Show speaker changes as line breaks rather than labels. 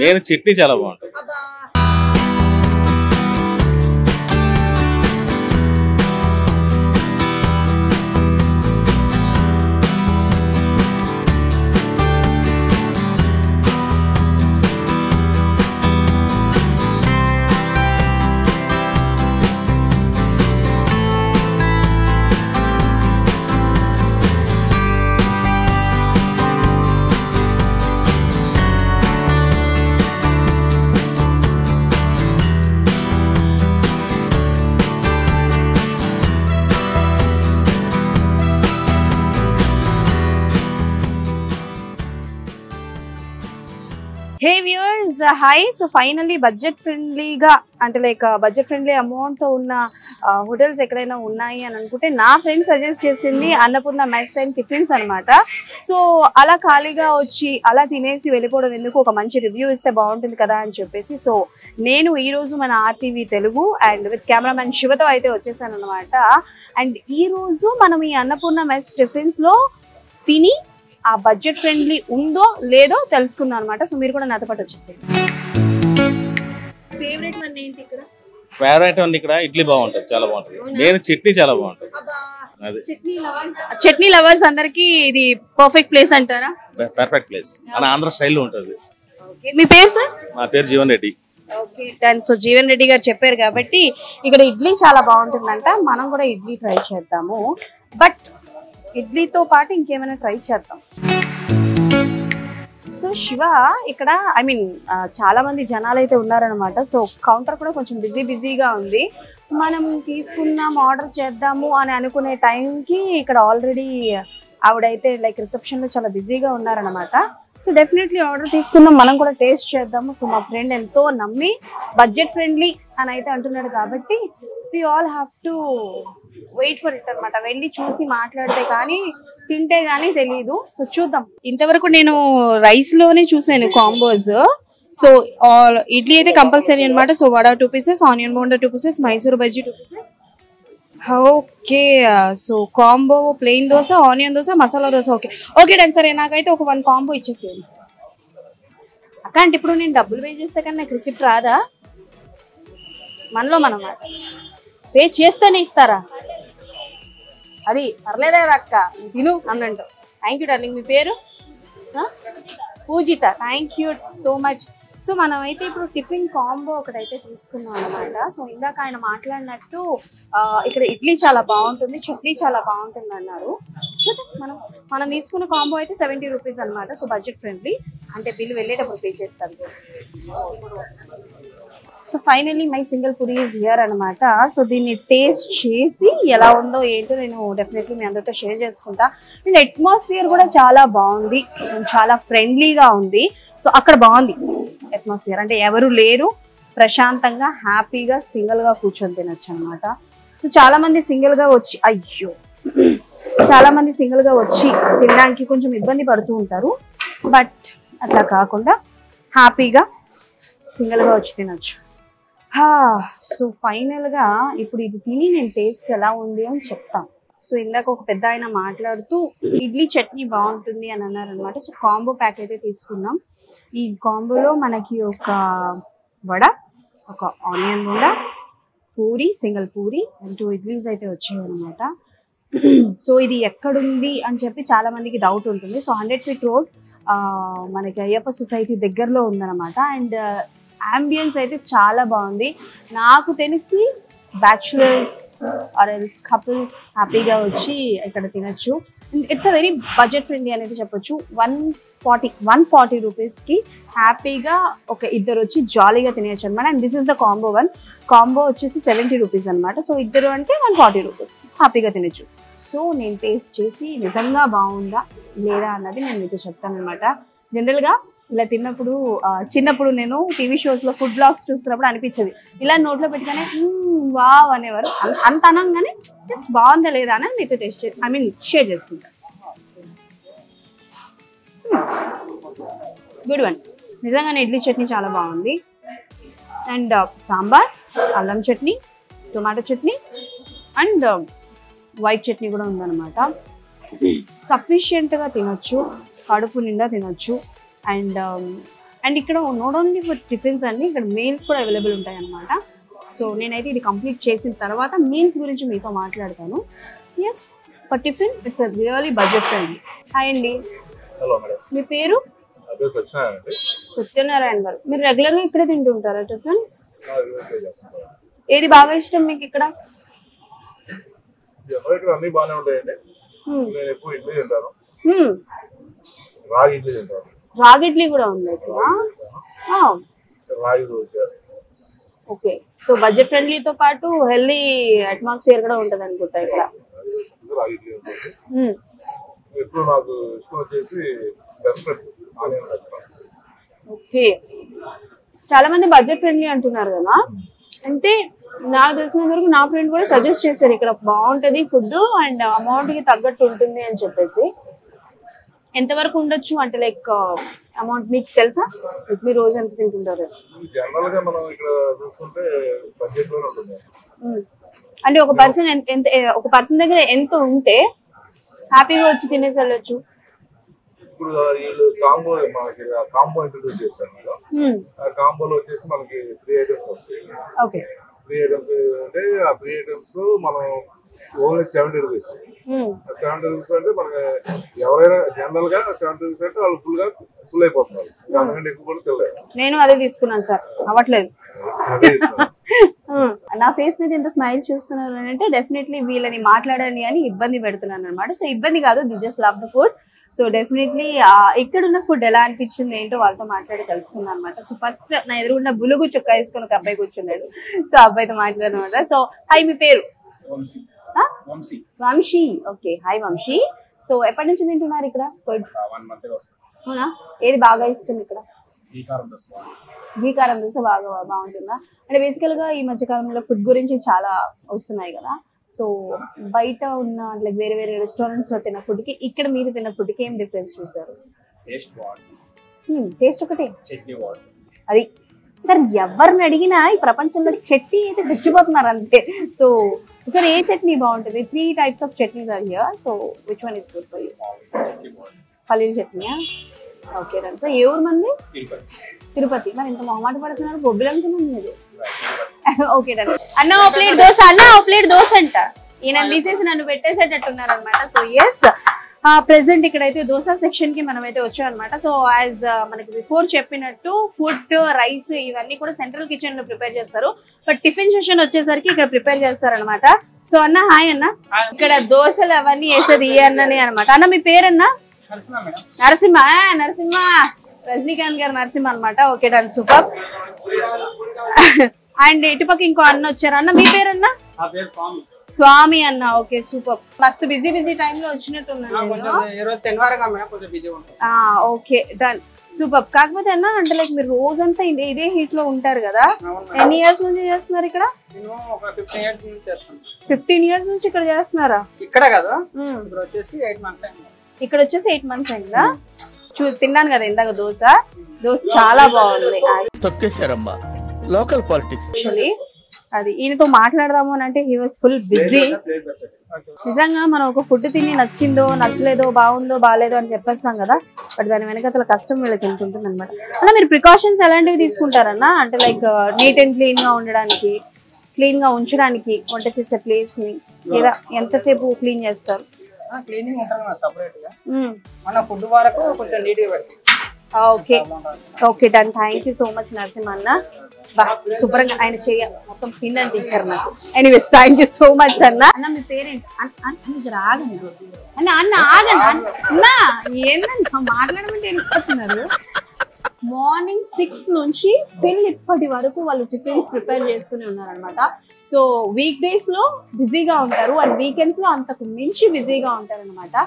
నేను చట్నీ చాలా బాగుంటుంది.
Hey viewers, hi. So finally budget friendly ga ante like budget friendly amount to unna hotels ekkadaina unnayi ani anukunte na friend suggest chesindi Annapurna Mess and Tiffins anamata. So ala khaliga vachi ala tinesi vellipovam enduku oka manchi review iste baaguntundi kada ani cheppesi so nenu ee roju mana RTV Telugu and with cameraman Shiva tho aithe vachesanu anamata. And ee roju manam ee Annapurna Mess Tiffins lo tini ఆ budget friendly ఉందో లేదో తెలుసుకున్నాను అన్నమాట. So మీరు కూడా నాతో పాటు వచ్చేసేయండి. ఫేవరెట్ వన్ ఏంటి ఇక్కడ?
ఫేవరెట్ వన్ ఇక్కడ ఇడ్లీ బాగుంటుంది, చాలా బాగుంటుంది. నేను చట్నీ చాలా బాగుంటుంది.
అదే చట్నీ లవర్స్ అందరికి ఇది పర్ఫెక్ట్ ప్లేస్ అంటారా?
Perfect place. మన ఆంధ్ర స్టైల్లో ఉంటుంది.
ఓకే, మీ పేరు సార్?
నా పేరు Jeevan Reddy.
Okay done. So Jeevan Reddy గారు చెప్పారు కాబట్టి ఇక్కడ ఇడ్లీ చాలా బాగుంటుందంట. మనం కూడా ఇడ్లీ ట్రై చేద్దాము. బట్ ఇడ్లీతో పాటు ఇంకేమైనా ట్రై చేద్దాం. సో శివ ఇక్కడ ఐ మీన్ చాలా మంది జనాలు అయితే ఉన్నారనమాట. సో కౌంటర్ కూడా కొంచెం బిజీగా ఉంది. మనం తీసుకుందాం ఆర్డర్ చేద్దాము అని అనుకునే టైంకి ఇక్కడ ఆల్రెడీ ఆవిడైతే లైక్ రిసెప్షన్లో చాలా బిజీగా ఉన్నారనమాట. సో డెఫినెట్లీ ఆర్డర్ తీసుకుందాం, మనం కూడా టేస్ట్ చేద్దాము. సో మా ఫ్రెండ్ ఎంతో నమ్మి బడ్జెట్ ఫ్రెండ్లీ అని అయితే అంటున్నాడు కాబట్టి we all have to wait for it అనమాట. వెళ్ళి చూసి మాట్లాడితే కానీ తింటే కానీ తెలియదు. సో చూద్దాం. ఇంతవరకు నేను రైస్ లోనే చూసాను కాంబోస్. సో ఇడ్లీ అయితే కంపల్సరీ అనమాట. So vada 2 pieces, onion bonda 2 pieces, Mysore bajji 2 pieces. Okay, so combo plain dosa, onion dosa, masala dosa. Okay done సరే. నాకైతే ఒక 1 కాంబో ఇచ్చేసేయండి అక్క. అంటే ఇప్పుడు నేను డబ్బులు పే చేస్తే కానీ నాకు రిసిప్ట్ రాదా? మనలో మనం పే చేస్తేనే ఇస్తారా? అది పర్లేదా అక్క, తిను అన్నంట. Thank you darling. మీ పేరు? Poojitha. Thank you so much. So మనం అయితే ఇప్పుడు టిఫిన్ కాంబో ఒకటైతే తీసుకున్నాం అనమాట. సో ఇందాక ఆయన మాట్లాడినట్టు ఇక్కడ ఇడ్లీ చాలా బాగుంటుంది, చట్నీ చాలా బాగుంటుంది అన్నారు. చూద్దాం. మనం తీసుకున్న కాంబో అయితే 70 rupees అనమాట. సో బడ్జెట్ ఫ్రెండ్లీ, అంటే బిల్ వెళ్ళేటప్పుడు పే చేస్తాను sir. So finally my single puri is here అనమాట. సో దీన్ని టేస్ట్ చేసి ఎలా ఉందో ఏంటో నేను డెఫినెట్లీ మీ అందరితో షేర్ చేసుకుంటా. అండ్ అట్మాస్ఫియర్ కూడా చాలా బాగుంది, చాలా ఫ్రెండ్లీగా ఉంది. సో అక్కడ బాగుంది అట్మాస్ఫియర్, అంటే ఎవరు లేరు, ప్రశాంతంగా హ్యాపీగా సింగిల్గా కూర్చొని తినొచ్చు అనమాట. సో చాలామంది సింగిల్గా వచ్చి చాలామంది సింగిల్గా వచ్చి తినడానికి కొంచెం ఇబ్బంది పడుతూ ఉంటారు. బట్ అట్లా కాకుండా హ్యాపీగా సింగిల్గా వచ్చి తినొచ్చు. సో ఫైనల్గా ఇప్పుడు ఇది తిని నేను టేస్ట్ ఎలా ఉంది అని చెప్తాను. సో ఇందాక ఒక పెద్ద ఆయన మాట్లాడుతూ ఇడ్లీ చట్నీ బాగుంటుంది అని అన్నారనమాట. సో కాంబో ప్యాక్ అయితే తీసుకున్నాం. ఈ కాంబోలో మనకి ఒక వడ, ఒక onion vada, puri, single puri and 2 idlis అయితే వచ్చాయి అనమాట. సో ఇది ఎక్కడుంది అని చెప్పి చాలా మందికి డౌట్ ఉంటుంది. సో 100 feet రోడ్ మనకి అయ్యప్ప సొసైటీ దగ్గరలో ఉందన్నమాట. అండ్ అంబియన్స్ అయితే చాలా బాగుంది. నాకు తెలిసి బ్యాచులర్స్ ఆర్ ఎల్స్ కపుల్స్ హ్యాపీగా వచ్చి ఇక్కడ తినచ్చు. It's a very budget friendly అనేది చెప్పొచ్చు. 140 రూపీస్కి హ్యాపీగా ఒక ఇద్దరు వచ్చి జాలీగా తినేయచ్చు అనమాట. And this is the combo 1. Combo వచ్చేసి 70 rupees అనమాట. సో ఇద్దరు అంటే 140 rupees హ్యాపీగా తినచ్చు. సో నేను టేస్ట్ చేసి నిజంగా బాగుందా లేదా అన్నది నేను మీతో చెప్తాను అనమాట. జనరల్గా ఇలా తిన్నప్పుడు చిన్నప్పుడు నేను టీవీ షోస్లో ఫుడ్ బ్లాగ్స్ చూస్తున్నప్పుడు అనిపించేది, ఇలా నోట్లో పెట్టుగానే వావ్ అనేవారు. అంత అనంగానే జస్ట్ బాగుందా లేదా అని మీతో టేస్ట్ షేర్ చేసుకుంటాను. Good one. నిజంగానే ఇడ్లీ చట్నీ చాలా బాగుంది. అండ్ సాంబార్, అల్లం chutney, tomato chutney and white chutney కూడా ఉందన్నమాట. సఫిషియెంట్గా తినొచ్చు, కడుపు నిండా తినొచ్చు. అండ్ అండ్ ఇక్కడ నాట్ ఓన్లీ ఫర్ టిఫిన్స్ అండి, ఇక్కడ మీల్స్ కూడా అవైలబుల్ ఉంటాయి అన్నమాట. సో నేనైతే ఇది కంప్లీట్ చేసిన తర్వాత మీల్స్ గురించి మీతో మాట్లాడతాను. Yes, for tiffin it's really budget friendly. Hi అండి, మీ పేరు? సత్యనారాయణ గారు. మీరు రెగ్యులర్గా ఇక్కడే తింటుంటారా టిఫిన్? ఏది బాగా ఇష్టం మీకు ఇక్కడ?
అన్ని బాగానే ఉంటాయండి. నేను ఎక్కువ ఇడ్లీ తింటాను,
రాగి ఇడ్లీ కూడా ఉంది ఇక్కడ.
రాగి దోశ.
ఓకే, సో బడ్జెట్ ఫ్రెండ్లీతో పాటు హెల్దీ అట్మాస్ఫియర్ కూడా ఉంటుంది అనుకుంటా ఇక్కడ.
రాగి ఇడ్లీ ఉంటుంది. ఎక్కువ నాకు ఇష్టం వచ్చేసి ఆనియన్ రెస్టారెంట్.
ఓకే, చాలా మంది బడ్జెట్ ఫ్రెండ్లీ అంటున్నారు కదా, అంటే నాకు తెలిసిన వరకు నా ఫ్రెండ్ కూడా సజెస్ట్ చేశారు ఇక్కడ బాగుంటుంది ఫుడ్ అండ్ అమౌంట్ కి తగ్గట్టు ఉంటుంది అని చెప్పేసి. ఎంతవరకు ఉండొచ్చు అంటే లైక్ అమౌంట్ మీకు తెలుసా? మీరు రోజు ఎంత తింటుంటారు?
జనరల్ గా మనం ఇక్కడ చూసుకుంటే బడ్జెట్ లోనే ఉంటుంది.
అంటే ఒక పర్సన్ దగ్గర ఎంత ఉంటే హ్యాపీగా వచ్చి తినేసి వెళ్ళొచ్చు?
ఇప్పుడు వీళ్ళు కాంబో ఇంట్రడ్యూస్ చేశారు మేడం. ఆ కాంబోలో వచ్చేసి మనకి 3 ఐటమ్స్ వస్తాయి.
ఓకే,
3 ఐటమ్స్ అంటే ఆ 3 ఐటమ్స్ మనం ఓన్లీ 70 రూపీస్. 70 రూపీస్ అంటే మనకి ఎవరైనా జనరల్ గా 70 రూపీస్ అంటే వాళ్ళు ఫుల్ అయిపోతున్నారు. దానికంటే ఎక్కువ కూడా తెలియదు.
నేను అదే తీసుకున్నాను సార్, అవ్వట్లేదు. నా ఫేస్ మీద ఎంత స్మైల్ చూస్తున్నారు అంటే డెఫినెట్లీ వీళ్ళని మాట్లాడని అని ఇబ్బంది పెడుతున్నాను అనమాట. సో ఇబ్బంది కాదు, the just love the food. So definitely ఇక్కడ ఉన్న ఫుడ్ ఎలా అనిపించింది ఏంటో వాళ్ళతో మాట్లాడి తెలుసుకున్నాను అనమాట. సో ఫస్ట్ నా ఎదురుగున్న బులుగు చొక్కా వేసుకొని ఒక అబ్బాయి కూర్చున్నాడు. సో అబ్బాయితో మాట్లాడనమాట. సో హాయ్, మీ పేరు? Vamshi. Okay, hi Vamshi. So ఎప్పటి నుంచి తింటున్నారు ఇక్కడ ఫుడ్? అవునా, ఏది బాగా ఇష్టం ఇక్కడ? ఘీకారం దోశ బాగుంటుందా? అంటే బేసికల్ గా ఈ మధ్య కాలంలో ఫుడ్ గురించి చాలా వస్తున్నాయి కదా, సో బయట ఉన్న లైక్ వేరే వేరే రెస్టారెంట్స్ లో తిన్న ఫుడ్ కి ఇక్కడ మీరు తిన్న ఫుడ్ కి ఏం డిఫరెన్స్ చూసారు? టేస్ట్ ఒకటే అది సార్, ఎవరిని అడిగినా ఈ ప్రపంచంలో చట్నీ అయితే తెచ్చిపోతున్నారు అంతే. సో సార్ ఏ చట్నీ బాగుంటుంది? 3 types of chutneys are here. So which one is good for you? పల్లీల చట్నీయా? ఓకే రండి సార్. ఏ ఊరు మంది? తిరుపతి. మరి ఇంత మొహమాట పడుతున్నారు, బొబ్బిలు అనుకున్నాను మీరు. ఓకే రండి. అన్న ఓ ప్లేట్ దోశ, అన్న ఓ ప్లేట్ దోశ అంట. ఈయన తీసేసి నన్ను పెట్టేసేటట్టున్నారు అనమాట. సో ఎస్, ప్రెసెంట్ ఇక్కడైతే దోశ సెక్షన్ కి మనం అయితే వచ్చాం అనమాట. సో యాజ్ మనకి బిఫోర్ చెప్పినట్టు ఫుడ్, రైస్ ఇవన్నీ కూడా సెంట్రల్ కిచెన్ లో ప్రిపేర్ చేస్తారు. బట్ టిఫిన్ సెషన్ వచ్చేసరికి ఇక్కడ ప్రిపేర్ చేస్తారు అనమాట. సో అన్న హాయ్ అన్న. ఇక్కడ దోశలు అవన్నీ వేసేది ఈ అన్ననే అనమాట. అన్న మీ పేరన్నా? నరసింహ. నరసింహ, రజనీకాంత్ గారు నరసింహ అనమాట. Okay done, super. అండ్ ఇటుపక్క ఇంకో అన్న వచ్చారు. అన్న మీ పేరన్నా? స్వామి అన్న. Okay super. మస్తు బిజీ టైంలో వచ్చినట్టున్నాను. Okay done, super. కాకపోతే అన్న అంటే లైక్ మీరు రోజంతా ఇదే హీట్ లో ఉంటారు కదా, ఎన్ని ఇయర్స్ నుంచి చేస్తున్నారు ఇక్కడ? 15 years నుంచి ఇక్కడ చేస్తున్నారా?
ఇక్కడ కదా,
ఇక్కడ వచ్చేసి 8 months అయిందా? తిన్నాను కదా ఇందాక దోశ చాలా బాగుంది.
తొక్కేశారమ్మా లోకల్ పాలిటిక్స్.
అది ఈయనతో మాట్లాడదాము అని అంటే హీ వాజ్ ఫుల్ బిజీ. నిజంగా మనం ఒక ఫుడ్ తిని నచ్చిందో నచ్చలేదో బాగుందో బాగాలేదో అని చెప్పేస్తాం కదా, బట్ దాని వెనకాల కష్టం వీళ్ళకి ఎంత ఉంటుంది అనమాట. అలా మీరు ప్రికాషన్స్ ఎలాంటివి తీసుకుంటారన్నా? అంటే లైక్ నీట్ అండ్ క్లీన్ గా ఉండడానికి, క్లీన్ గా ఉంచడానికి వంట చేసే ప్లేస్ ని, లేదా ఎంతసేపు క్లీన్ చేస్తారు?
క్లీనింగ్ ఉంటుంది సెపరేట్ గా, మన ఫుడ్ వరకు కొంచెం నీట్ గా పెడతాం.
Okay okay done, thank you so much Narasimha అన్న. బా శుభ్రంగా ఆయన చెయ్య మొత్తం తిన్నని టీచర్ నాకు. Anyways thank you so much అన్న. అన్న మీ పేరేంటి? ఆగండి అన్న, అన్న ఆగండి అన్న. ఏంటన్నా మాట్లాడమంటే వెళ్ళిపోతున్నారు. మార్నింగ్ 6 నుంచి స్టిల్ ఇప్పటి వరకు వాళ్ళు టిఫిన్స్ ప్రిపేర్ చేసుకుని ఉన్నారనమాట. సో వీక్ డేస్ లో బిజీగా ఉంటారు అండ్ వీకెండ్స్ లో అంతకు మించి బిజీగా ఉంటారు అనమాట.